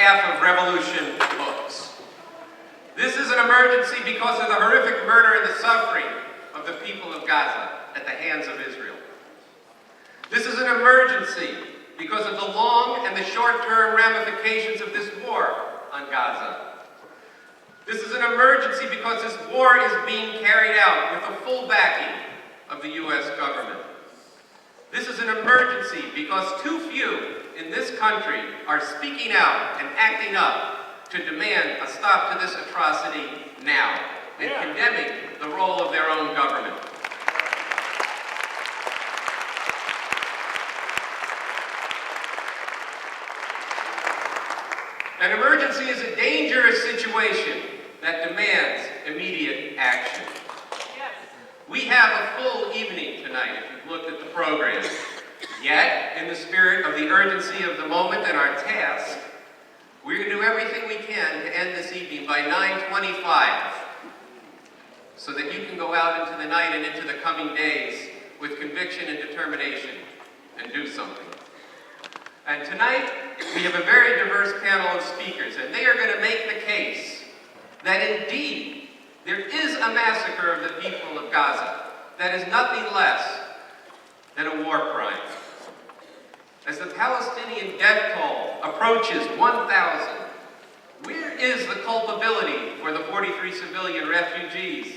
path of revolution looks. This is an emergency because of the horrific murder and the suffering of the people of Gaza at the hands of Israel. This is an emergency because of the long and the short-term ramifications of this war on Gaza. This is an emergency because this war is being carried out with the full backing of the U.S. government. This is an emergency because too few in this country are speaking out and acting up to demand a stop to this atrocity now and condemning the role of their own government. An emergency is a dangerous situation that demands immediate action. We have a full evening tonight, if you've looked at the program. Yet, in the spirit of the urgency of the moment and our task, we're going to do everything we can to end this evening by 9:25, so that you can go out into the night and into the coming days with conviction and determination and do something. And tonight, we have a very diverse panel of speakers, and they are going to make the case that indeed there is a massacre of the people of Gaza that is nothing less than a war crime. As the Palestinian death toll approaches 1,000, where is the culpability for the 43 civilian refugees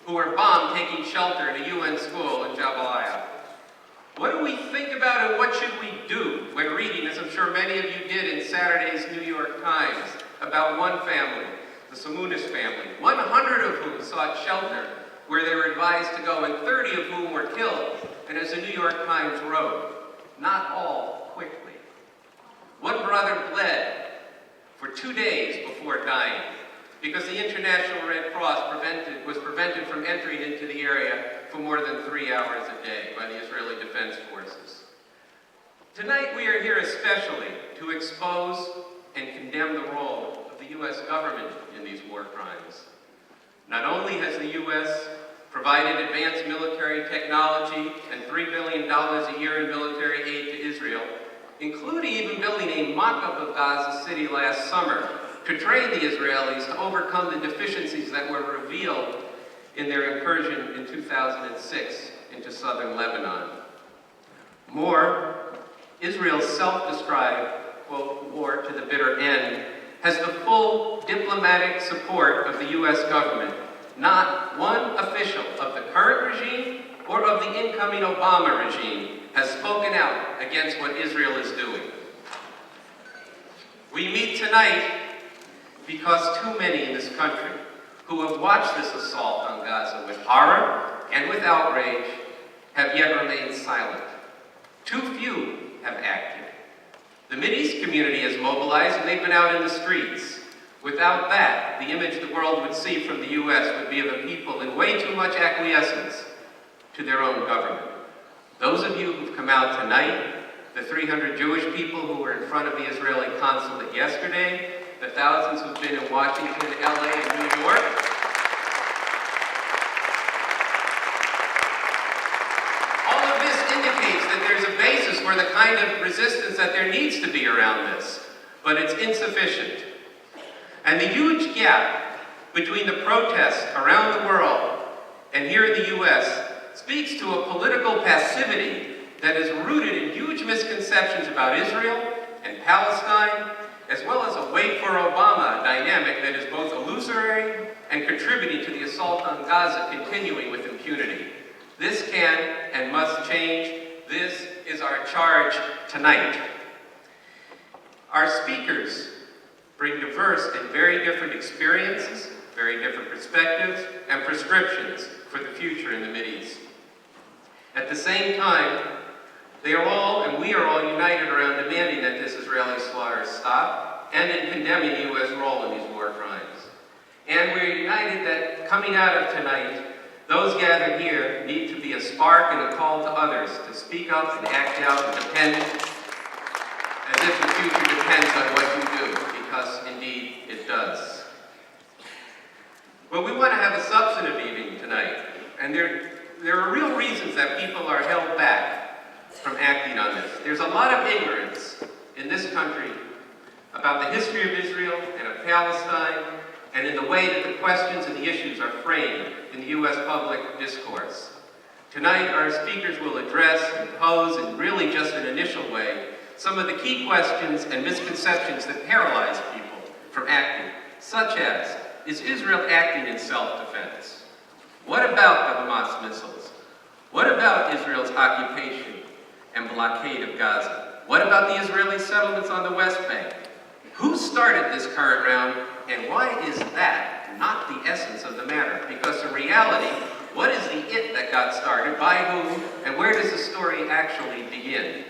who were bombed taking shelter in a UN school in Jabalia? What do we think about and what should we do when reading, as I'm sure many of you did in Saturday's New York Times, about one family, the Samunis family, 100 of whom sought shelter where they were advised to go, and 30 of whom were killed, and as the New York Times wrote, not all quickly. One brother bled for 2 days before dying because the International Red Cross was prevented from entering into the area for more than 3 hours a day by the Israeli Defense Forces. Tonight we are here especially to expose and condemn the role of the U.S. government in these war crimes. Not only has the U.S. provided advanced military technology and $3 billion a year in military aid to Israel, including even building a mock-up of Gaza City last summer to train the Israelis to overcome the deficiencies that were revealed in their incursion in 2006 into southern Lebanon. More, Israel's self-described, quote, war to the bitter end has the full diplomatic support of the U.S. government. Not one official of the current regime or of the incoming Obama regime has spoken out against what Israel is doing. We meet tonight because too many in this country who have watched this assault on Gaza with horror and with outrage have yet remained silent. Too few have acted. The Mideast community has mobilized and they've been out in the streets. Without that, the image the world would see from the U.S. would be of a people in way too much acquiescence to their own government. Those of you who've come out tonight, the 300 Jewish people who were in front of the Israeli consulate yesterday, the thousands who've been in Washington, LA, and New York, all of this indicates that there's a basis for the kind of resistance that there needs to be around this, but it's insufficient. And the huge gap between the protests around the world and here in the U.S. speaks to a political passivity that is rooted in huge misconceptions about Israel and Palestine, as well as a wait for Obama dynamic that is both illusory and contributing to the assault on Gaza continuing with impunity. This can and must change. This is our charge tonight. Our speakers bring diverse and very different experiences, very different perspectives, and prescriptions for the future in the Mideast. At the same time, they are all, and we are all, united around demanding that this Israeli slaughter stop and in condemning the U.S. role in these war crimes. And we're united that coming out of tonight, those gathered here need to be a spark and a call to others to speak up and act out and depend, as if the future depends on what you do, because indeed it does. Well, we want to have a substantive evening tonight, and there are real reasons that people are held back from acting on this. There's a lot of ignorance in this country about the history of Israel and of Palestine, and in the way that the questions and the issues are framed in the U.S. public discourse. Tonight, our speakers will address and pose in really just an initial way some of the key questions and misconceptions that paralyze people from acting, such as, is Israel acting in self-defense? What about the Hamas missiles? What about Israel's occupation and blockade of Gaza? What about the Israeli settlements on the West Bank? Who started this current round, and why is that not the essence of the matter? Because in reality, what is the it that got started, by whom, and where does the story actually begin?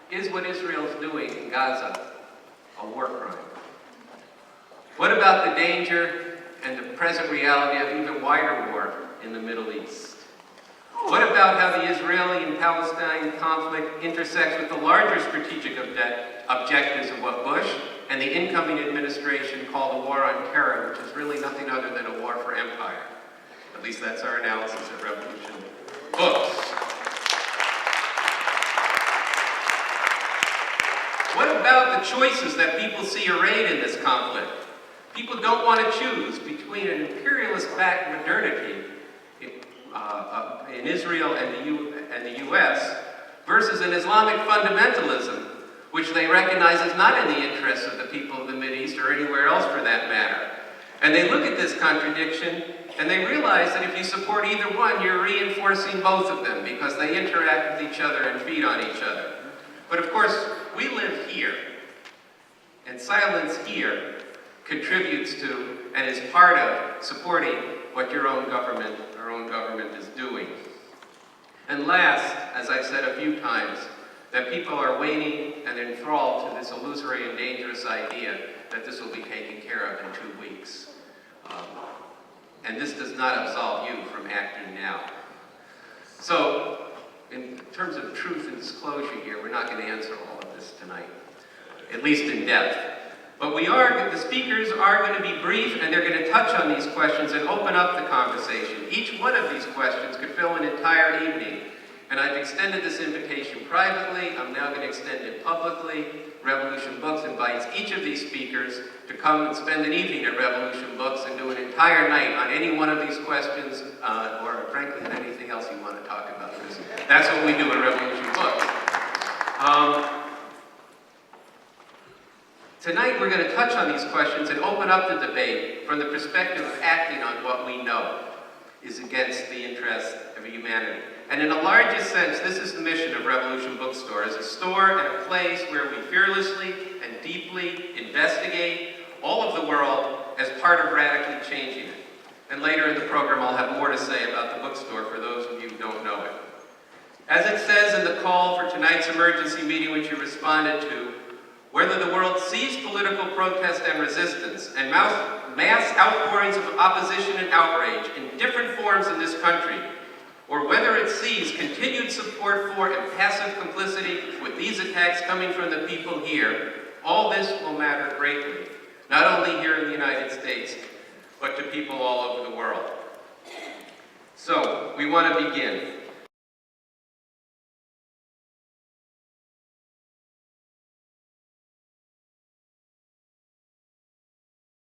Is what Israel's doing in Gaza a war crime? What about the danger and the present reality of even wider war in the Middle East? What about how the Israeli and Palestine conflict intersects with the larger strategic objectives of what Bush and the incoming administration call the war on terror, which is really nothing other than a war for empire? At least that's our analysis at Revolution Books. What about the choices that people see arrayed in this conflict? People don't want to choose between an imperialist-backed modernity in Israel and the U.S. versus an Islamic fundamentalism, which they recognize is not in the interests of the people of the Mideast or anywhere else for that matter. And they look at this contradiction and they realize that if you support either one, you're reinforcing both of them because they interact with each other and feed on each other. But of course, we live here, and silence here contributes to and is part of supporting what our own government is doing. And last, as I've said a few times, that people are waiting and enthralled to this illusory and dangerous idea that this will be taken care of in 2 weeks. And this does not absolve you from acting now. So, in terms of truth and disclosure here, we're not going to answer all of this tonight, at least in depth. But the speakers are going to be brief, and they're going to touch on these questions and open up the conversation. Each one of these questions could fill an entire evening. And I've extended this invitation privately. I'm now going to extend it publicly. Revolution Books invites each of these speakers to come and spend an evening at Revolution Books and do an entire night on any one of these questions, or frankly, on anything else you want to talk about. That's what we do at Revolution Books. Tonight we're going to touch on these questions and open up the debate from the perspective of acting on what we know is against the interests of humanity. And in a larger sense, this is the mission of Revolution Bookstore, as a store and a place where we fearlessly and deeply investigate all of the world as part of radically changing it. And later in the program, I'll have more to say about the bookstore for those of you who don't know it. As it says in the call for tonight's emergency meeting, which you responded to, whether the world sees political protest and resistance and mass outpourings of opposition and outrage in different forms in this country, or whether it sees continued support for and passive complicity with these attacks coming from the people here, all this will matter greatly, not only here in the United States, but to people all over the world. So, we want to begin.